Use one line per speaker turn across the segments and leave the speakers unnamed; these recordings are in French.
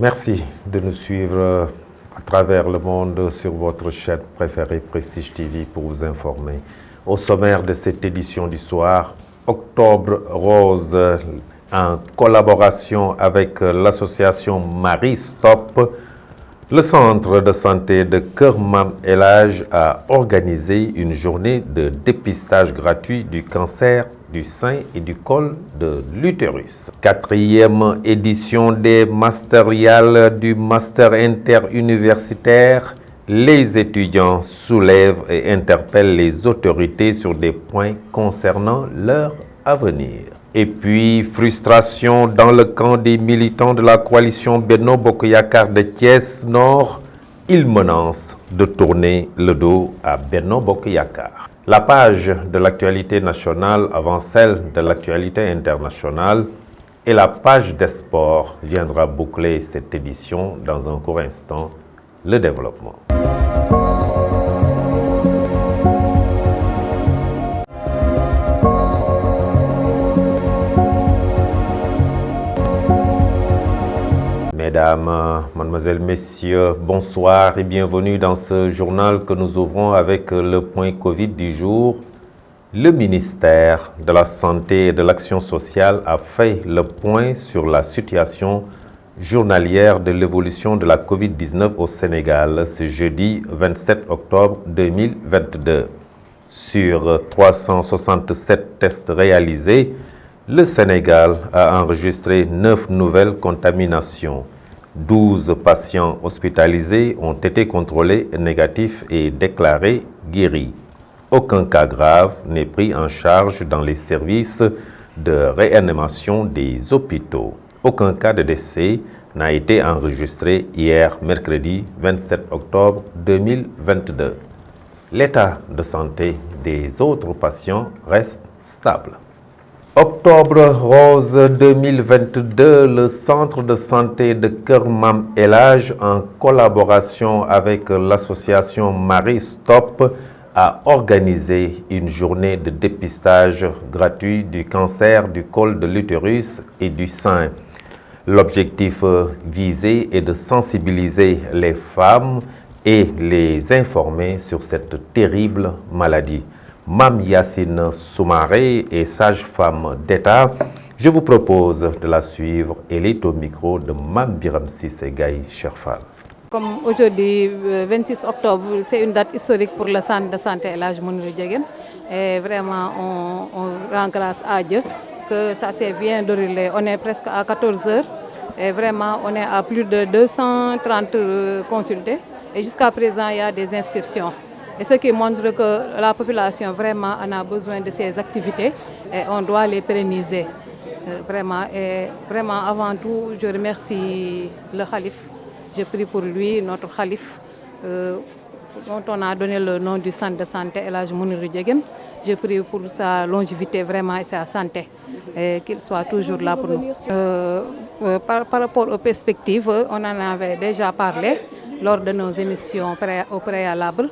Merci de nous suivre à travers le monde sur votre chaîne préférée Prestige TV pour vous informer. Au sommaire de cette édition du soir, Octobre Rose, en collaboration avec l'association Marie Stop, le centre de santé de Keur Mam El Hadj a organisé une journée de dépistage gratuit du cancer du sein et du col de l'utérus. 4e édition des Masteriales du Master interuniversitaire. Les étudiants soulèvent et interpellent les autorités sur des points concernant leur avenir. Et puis, frustration dans le camp des militants de la coalition Benno Bokk Yakaar de Thiès Nord. Ils menacent de tourner le dos à Benno Bokk Yakaar. La page de l'actualité nationale avant celle de l'actualité internationale et la page des sports viendra boucler cette édition dans un court instant. Le développement. Mesdames, mademoiselles, messieurs, bonsoir et bienvenue dans ce journal que nous ouvrons avec le point Covid du jour. Le ministère de la Santé et de l'Action sociale a fait le point sur la situation journalière de l'évolution de la Covid-19 au Sénégal ce jeudi 27 octobre 2022. Sur 367 tests réalisés, le Sénégal a enregistré 9 nouvelles contaminations. 12 patients hospitalisés ont été contrôlés négatifs et déclarés guéris. Aucun cas grave n'est pris en charge dans les services de réanimation des hôpitaux. Aucun cas de décès n'a été enregistré hier, mercredi 27 octobre 2022. L'état de santé des autres patients reste stable. Octobre Rose 2022, le centre de santé de Keur Mam El Hadj, en collaboration avec l'association Marie Stop, a organisé une journée de dépistage gratuit du cancer du col de l'utérus et du sein. L'objectif visé est de sensibiliser les femmes et les informer sur cette terrible maladie. Mam Yacine Soumaré est sage-femme d'État. Je vous propose de la suivre. Elle est au micro de Mam Biram Cissé Gaye Cherfal.
Comme aujourd'hui, 26 octobre, c'est une date historique pour le centre de santé El Hadj Mounirou Ndiéguène. Et vraiment, on rend grâce à Dieu que ça s'est bien déroulé. On est presque à 14 heures et vraiment, on est à plus de 230 consultés. Et jusqu'à présent, il y a des inscriptions. Et ce qui montre que la population vraiment en a besoin de ces activités et on doit les pérenniser. Et vraiment, avant tout, je remercie le Khalif. Je prie pour lui, notre Khalif, dont on a donné le nom du centre de santé El Hadj Mounirou Ndiéguène. Je prie pour sa longévité vraiment et sa santé, et qu'il soit toujours là pour nous. Par rapport aux perspectives, on en avait déjà parlé lors de nos émissions au préalable,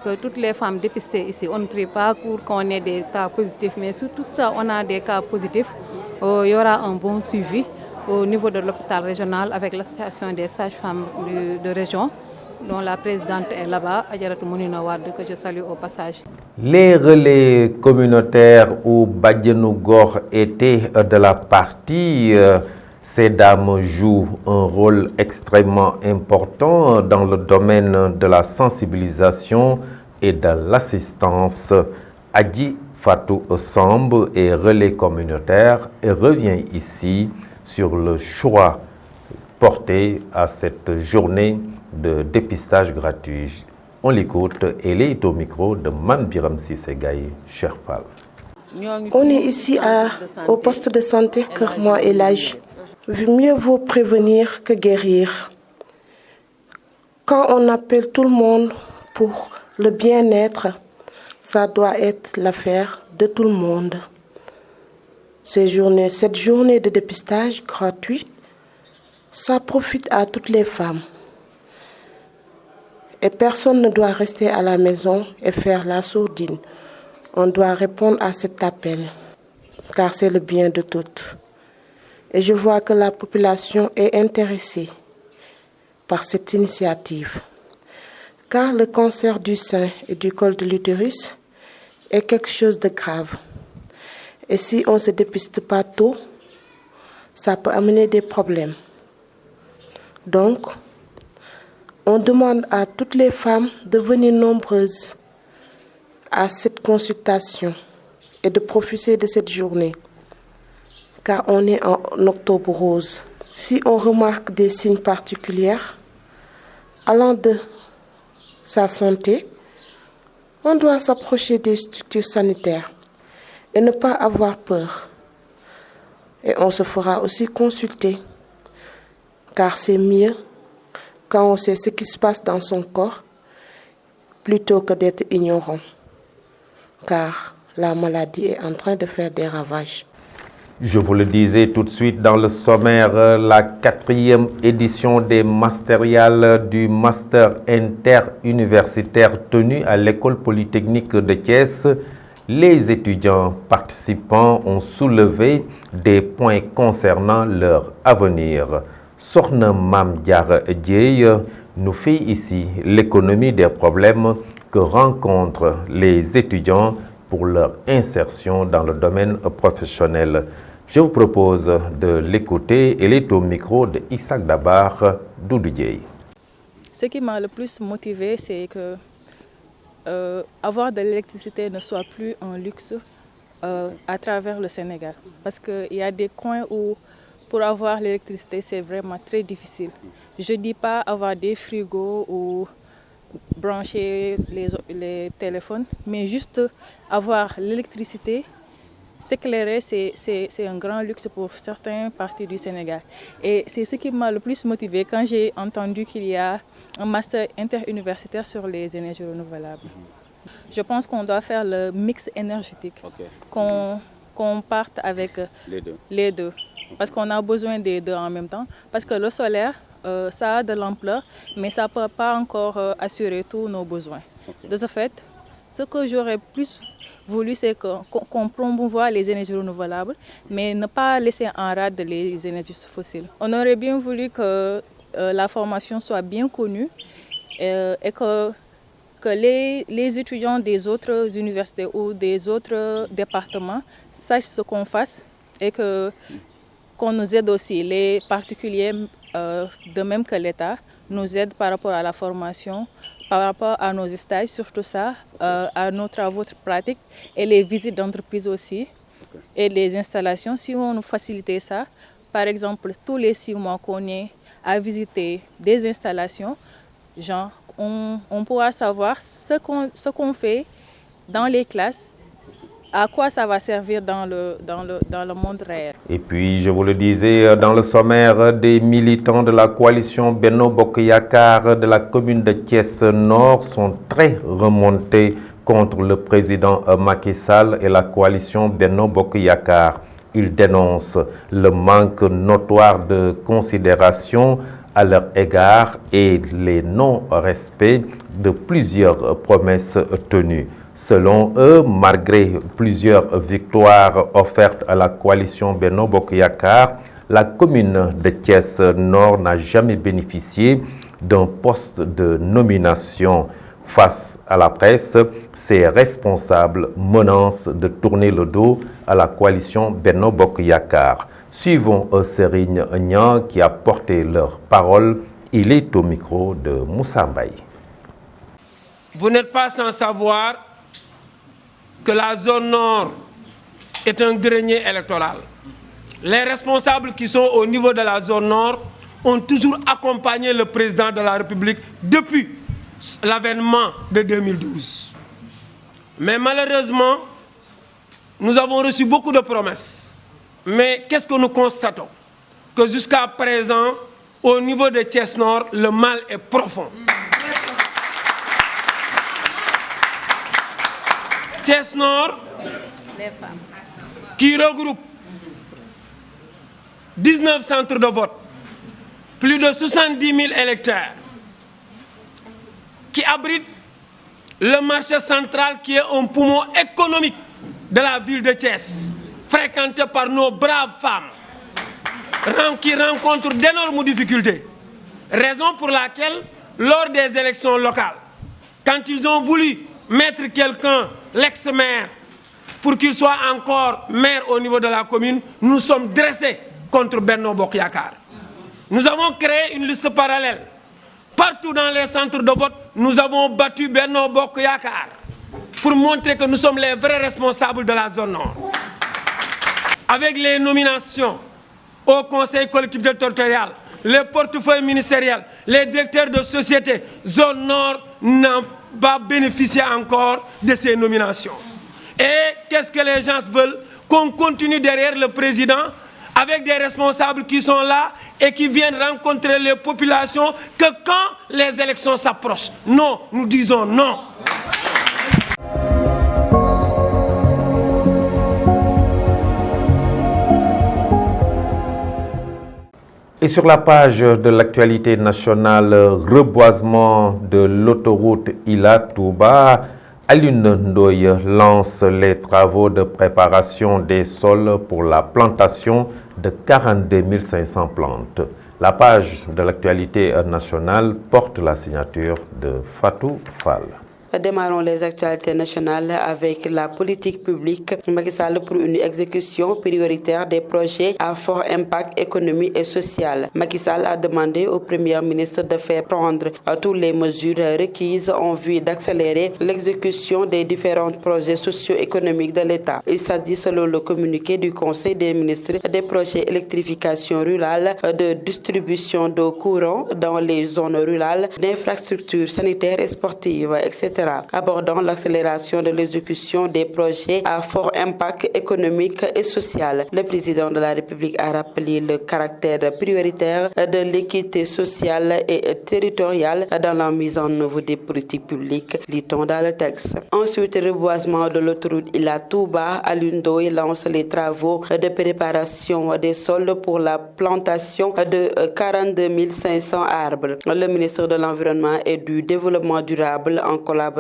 que toutes les femmes dépistées ici, on ne prie pas pour qu'on ait des cas positifs, mais surtout quand on a des cas positifs, il y aura un bon suivi au niveau de l'hôpital régional avec l'association des sages-femmes de région, dont la présidente est là-bas, Adjaratou Mounina Wade, que je salue au passage.
Les relais communautaires où Badianou Gor était de la partie, ces dames jouent un rôle extrêmement important dans le domaine de la sensibilisation et de l'assistance. Adji Fatou Samb est relais communautaire et revient ici sur le choix porté à cette journée de dépistage gratuit. On l'écoute, elle est au micro de Mam Biram Cissé Gaye Cherfal.
On est ici au poste de santé Keur Mam El Hadj. Mieux vaut prévenir que guérir. Quand on appelle tout le monde pour le bien-être, ça doit être l'affaire de tout le monde. Cette journée de dépistage gratuit, ça profite à toutes les femmes. Et personne ne doit rester à la maison et faire la sourdine. On doit répondre à cet appel, car c'est le bien de toutes. Et je vois que la population est intéressée. par cette initiative, car le cancer du sein et du col de l'utérus est quelque chose de grave. Et si on ne se dépiste pas tôt, ça peut amener des problèmes. Donc, on demande à toutes les femmes de venir nombreuses à cette consultation et de profiter de cette journée, car on est en octobre rose. Si on remarque des signes particuliers allant de sa santé, on doit s'approcher des structures sanitaires et ne pas avoir peur. Et on se fera aussi consulter, car c'est mieux quand on sait ce qui se passe dans son corps plutôt que d'être ignorant, car la maladie est en train de faire des ravages.
Je vous le disais tout de suite dans le sommaire, la 4e édition des Masteriales du Master interuniversitaire tenu à l'École polytechnique de Thiès. Les étudiants participants ont soulevé des points concernant leur avenir. Sokhna Mame Diarra Dièye nous fait ici l'économie des problèmes que rencontrent les étudiants pour leur insertion dans le domaine professionnel. Je vous propose de l'écouter. Elle est au micro de Isaac Dabar Doudou Dièye.
Ce qui m'a le plus motivé, c'est que avoir de l'électricité ne soit plus un luxe à travers le Sénégal. Parce qu'il y a des coins où pour avoir l'électricité, c'est vraiment très difficile. Je ne dis pas avoir des frigos ou brancher les téléphones, mais juste avoir l'électricité, s'éclairer, c'est un grand luxe pour certaines parties du Sénégal. Et c'est ce qui m'a le plus motivé quand j'ai entendu qu'il y a un master interuniversitaire sur les énergies renouvelables. Je pense qu'on doit faire le mix énergétique, qu'on parte avec les deux. Parce qu'on a besoin des deux en même temps. Parce que le solaire, ça a de l'ampleur, mais ça ne peut pas encore assurer tous nos besoins. De ce fait, ce que j'aurais plus voulu, c'est qu'on promouvoie les énergies renouvelables, mais ne pas laisser en rade les énergies fossiles. On aurait bien voulu que la formation soit bien connue et que les étudiants des autres universités ou des autres départements sachent ce qu'on fasse et qu'on nous aide aussi, les particuliers, de même que l'État, nous aide par rapport à la formation, par rapport à nos stages, surtout ça, à nos travaux pratiques et les visites d'entreprise aussi, et les installations. Si on nous facilitait ça, par exemple, tous les 6 mois qu'on est à visiter des installations, genre, on pourra savoir ce qu'on fait dans les classes, à quoi ça va servir dans le monde réel.
Et puis, je vous le disais, dans le sommaire, des militants de la coalition Benno Bokk Yakaar de la commune de Thiès Nord sont très remontés contre le président Macky Sall et la coalition Benno Bokk Yakaar. Ils dénoncent le manque notoire de considération à leur égard et les non-respects de plusieurs promesses tenues. Selon eux, malgré plusieurs victoires offertes à la coalition Benno Bokk Yakaar, la commune de Thiès Nord n'a jamais bénéficié d'un poste de nomination. Face à la presse, ces responsables menacent de tourner le dos à la coalition Benno Bokk Yakaar. Suivons Serigne Niang qui a porté leur parole. Il est au micro de Moussa Mbaye.
Vous n'êtes pas sans savoir que la zone nord est un grenier électoral. Les responsables qui sont au niveau de la zone nord ont toujours accompagné le président de la République depuis l'avènement de 2012. Mais malheureusement, nous avons reçu beaucoup de promesses. Mais qu'est-ce que nous constatons? Que jusqu'à présent, au niveau de Thiès Nord, le mal est profond. Thiès Nord, qui regroupe 19 centres de vote, plus de 70 000 électeurs, qui abrite le marché central qui est un poumon économique de la ville de Thiès, fréquenté par nos braves femmes, qui rencontrent d'énormes difficultés. Raison pour laquelle, lors des élections locales, quand ils ont voulu mettre quelqu'un, l'ex-maire, pour qu'il soit encore maire au niveau de la commune, nous sommes dressés contre Benno Bokk Yakaar. Nous avons créé une liste parallèle. Partout dans les centres de vote, nous avons battu Benno Bokk Yakaar pour montrer que nous sommes les vrais responsables de la zone nord. Avec les nominations au conseil collectivité territorial, les portefeuilles ministériels, les directeurs de société, zone nord n'a pas bénéficié encore de ces nominations. Et qu'est-ce que les gens veulent? Qu'on continue derrière le président avec des responsables qui sont là et qui viennent rencontrer les populations que quand les élections s'approchent. Non, nous disons non.
Et sur la page de l'actualité nationale, reboisement de l'autoroute Ila-Touba, Alioune Ndoye lance les travaux de préparation des sols pour la plantation de 42 500 plantes. La page de l'actualité nationale porte la signature de Fatou Fall.
Démarrons les actualités nationales avec la politique publique. Macky Sall pour une exécution prioritaire des projets à fort impact économique et social. Macky Sall a demandé au Premier ministre de faire prendre toutes les mesures requises en vue d'accélérer l'exécution des différents projets socio-économiques de l'État. Il s'agit, selon le communiqué du Conseil des ministres, des projets d'électrification rurale, de distribution d'eau courant dans les zones rurales, d'infrastructures sanitaires et sportives, etc. Abordant l'accélération de l'exécution des projets à fort impact économique et social. Le président de la République a rappelé le caractère prioritaire de l'équité sociale et territoriale dans la mise en œuvre des politiques publiques, lit-on dans le texte. Ensuite, reboisement de l'autoroute Ila-Touba, Alioune Ndoye lance les travaux de préparation des sols pour la plantation de 42 500 arbres. Le ministre de l'Environnement et du Développement durable, en collaboration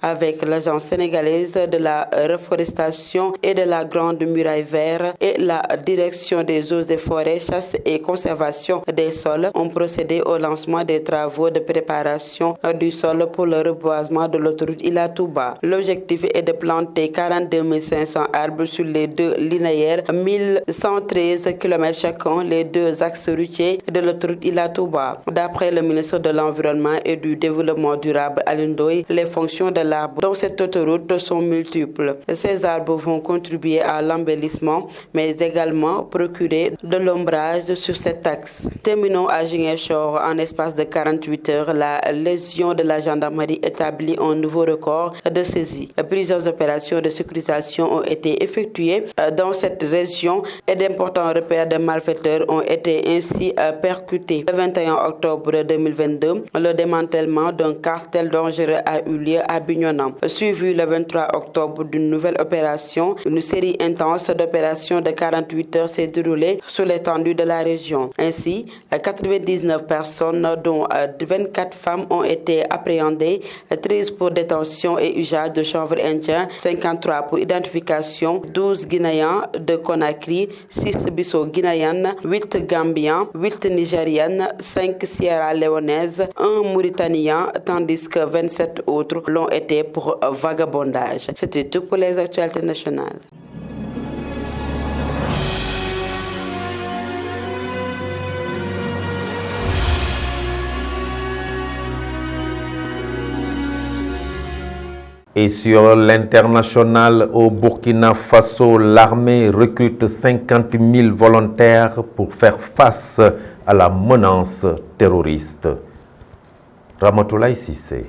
avec l'Agence sénégalaise de la reforestation et de la Grande Muraille Verte et la Direction des eaux et forêts, chasse et conservation des sols, ont procédé au lancement des travaux de préparation du sol pour le reboisement de l'autoroute Ila-Touba. L'objectif est de planter 42 500 arbres sur les deux linéaires, 1113 km chacun, les deux axes routiers de l'autoroute Ila-Touba. D'après le ministre de l'Environnement et du Développement durable, Alioune Ndoye, les fonctions de l'arbre dans cette autoroute sont multiples. Ces arbres vont contribuer à l'embellissement, mais également procurer de l'ombrage sur cet axe. Terminons à Ziguinchor. En espace de 48 heures, la Légion de la gendarmerie établit un nouveau record de saisie. Plusieurs opérations de sécurisation ont été effectuées dans cette région et d'importants repères de malfaiteurs ont été ainsi percutés. Le 21 octobre 2022, le démantèlement d'un cartel dangereux a eu lieu à Bignona. Suivi le 23 octobre d'une nouvelle opération, une série intense d'opérations de 48 heures s'est déroulée sur l'étendue de la région. Ainsi, 99 personnes, dont 24 femmes, ont été appréhendées, 13 pour détention et usage de chanvre indien, 53 pour identification, 12 Guinéens de Conakry, 6 Bissau-Guinéennes, 8 Gambiens, 8 Nigériennes, 5 Sierra-Léonaises, 1 Mauritanien, tandis que 27 autres l'ont été pour vagabondage. C'était tout pour les actualités nationales.
Et sur l'international au Burkina Faso, l'armée recrute 50 000 volontaires pour faire face à la menace terroriste. Ramatoulaye Cissé.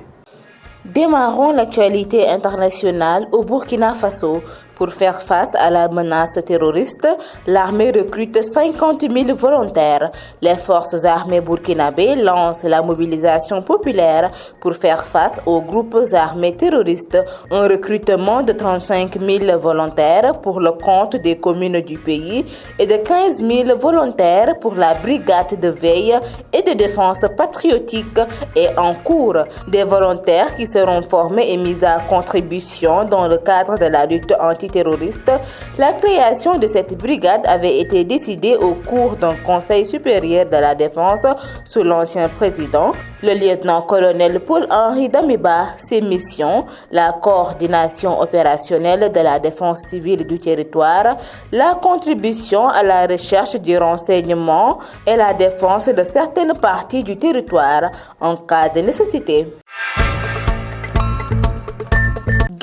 Démarrons l'actualité internationale au Burkina Faso. Pour faire face à la menace terroriste, l'armée recrute 50 000 volontaires. Les forces armées burkinabées lancent la mobilisation populaire pour faire face aux groupes armés terroristes. Un recrutement de 35 000 volontaires pour le compte des communes du pays et de 15 000 volontaires pour la brigade de veille et de défense patriotique est en cours. Des volontaires qui seront formés et mis à contribution dans le cadre de la lutte anti parti terroriste, la création de cette brigade avait été décidée au cours d'un conseil supérieur de la défense sous l'ancien président, le lieutenant-colonel Paul-Henri Damiba. Ses missions, la coordination opérationnelle de la défense civile du territoire, la contribution à la recherche du renseignement et la défense de certaines parties du territoire en cas de nécessité.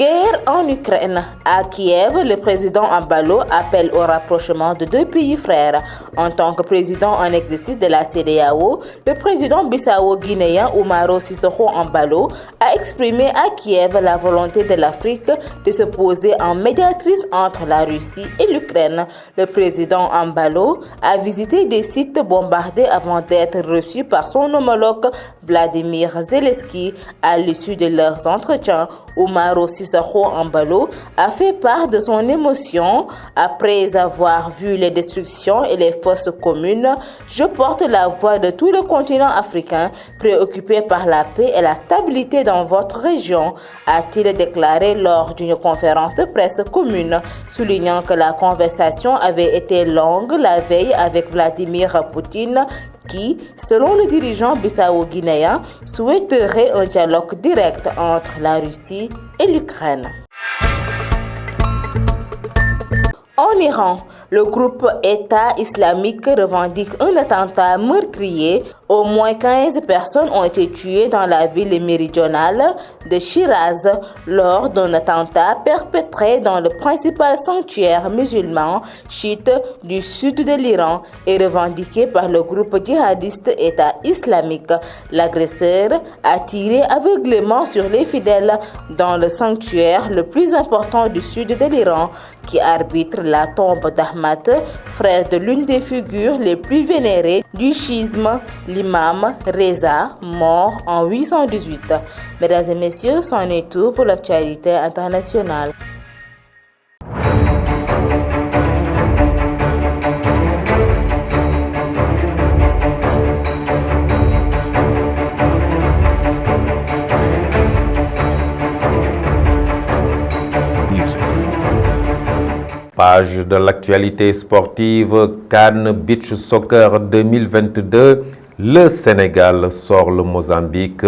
Guerre en Ukraine. À Kiev, le président Embalo appelle au rapprochement de deux pays frères. En tant que président en exercice de la CEDEAO, le président bissau-guinéen Umaro Sissoco Embalo a exprimé à Kiev la volonté de l'Afrique de se poser en médiatrice entre la Russie et l'Ukraine. Le président Embalo a visité des sites bombardés avant d'être reçu par son homologue Vladimir Zelensky. À l'issue de leurs entretiens, Umaro Sissoco Embalo a fait part de son émotion après avoir vu les destructions et les fosses communes. Je porte la voix de tout le continent africain préoccupé par la paix et la stabilité dans votre région, a-t-il déclaré lors d'une conférence de presse commune, soulignant que la conversation avait été longue la veille avec Vladimir Poutine, qui, selon le dirigeant bissau-guinéen, souhaiterait un dialogue direct entre la Russie et l'Ukraine. En Iran, le groupe État islamique revendique un attentat meurtrier. Au moins 15 personnes ont été tuées dans la ville méridionale de Shiraz lors d'un attentat perpétré dans le principal sanctuaire musulman chiite du sud de l'Iran et revendiqué par le groupe djihadiste État islamique. L'agresseur a tiré aveuglément sur les fidèles dans le sanctuaire le plus important du sud de l'Iran qui arbitre la tombe d'Ahmad, frère de l'une des figures les plus vénérées du schisme, l'imam Reza, mort en 818. Mesdames et messieurs, c'en est tout pour l'actualité internationale.
Page de l'actualité sportive, Cannes Beach Soccer 2022, le Sénégal sort le Mozambique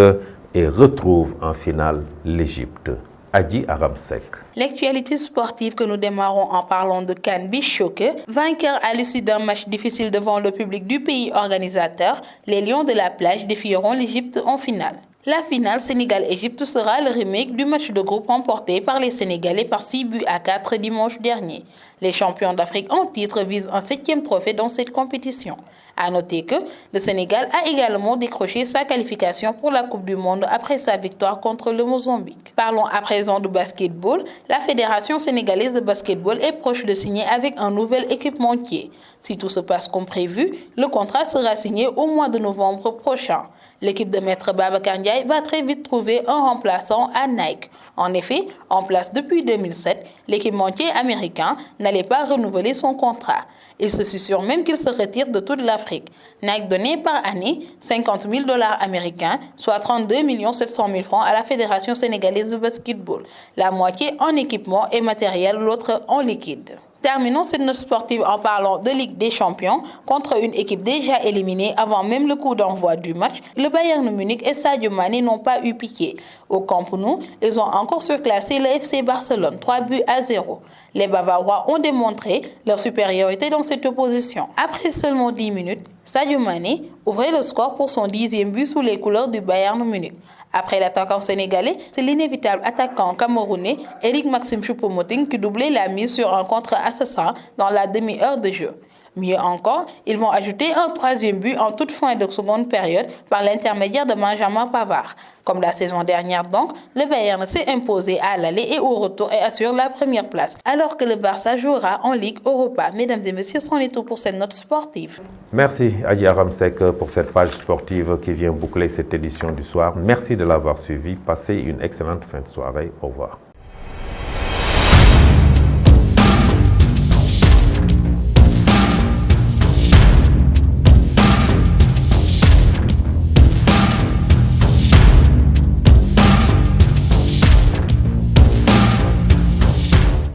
et retrouve en finale l'Égypte. Adji Aramsek.
L'actualité sportive que nous démarrons en parlant de Cannes Beach Soccer, vainqueur à l'issue d'un match difficile devant le public du pays organisateur, les Lions de la plage défieront l'Égypte en finale. La finale Sénégal-Égypte sera le remake du match de groupe remporté par les Sénégalais par 6-4 dimanche dernier. Les champions d'Afrique en titre visent un 7e trophée dans cette compétition. À noter que le Sénégal a également décroché sa qualification pour la Coupe du Monde après sa victoire contre le Mozambique. Parlons à présent de basketball. La Fédération sénégalaise de basketball est proche de signer avec un nouvel équipementier. Si tout se passe comme prévu, le contrat sera signé au mois de novembre prochain. L'équipe de Maître Babacar Ndiaye va très vite trouver un remplaçant à Nike. En effet, en place depuis 2007, l'équipementier américain n'allait pas renouveler son contrat. Il se susurre même qu'il se retire de toute l'Afrique. Nike donnait par année $50 000 américains, soit 32 700 000 francs à la Fédération sénégalaise de basketball. La moitié en équipement et matériel, l'autre en liquide. Terminons cette note sportive en parlant de Ligue des Champions contre une équipe déjà éliminée avant même le coup d'envoi du match. Le Bayern Munich et Sadio Mané n'ont pas eu piqué. Au Camp Nou, ils ont encore surclassé le FC Barcelone 3-0. Les Bavarois ont démontré leur supériorité dans cette opposition. Après seulement 10 minutes, Sadio Mané ouvrait le score pour son 10e but sous les couleurs du Bayern Munich. Après l'attaquant sénégalais, c'est l'inévitable attaquant camerounais Eric Maxime Choupo-Moting qui doublait la mise sur un contre-assassin dans la demi-heure de jeu. Mieux encore, ils vont ajouter un 3e but en toute fin de seconde période par l'intermédiaire de Benjamin Pavard. Comme la saison dernière donc, le Bayern s'est imposé à l'aller et au retour et assure la première place, alors que le Barça jouera en Ligue Europa. Mesdames et messieurs, c'en est tout pour cette note sportive.
Merci Adji Aramsek pour cette page sportive qui vient boucler cette édition du soir. Merci de l'avoir suivi. Passez une excellente fin de soirée. Au revoir.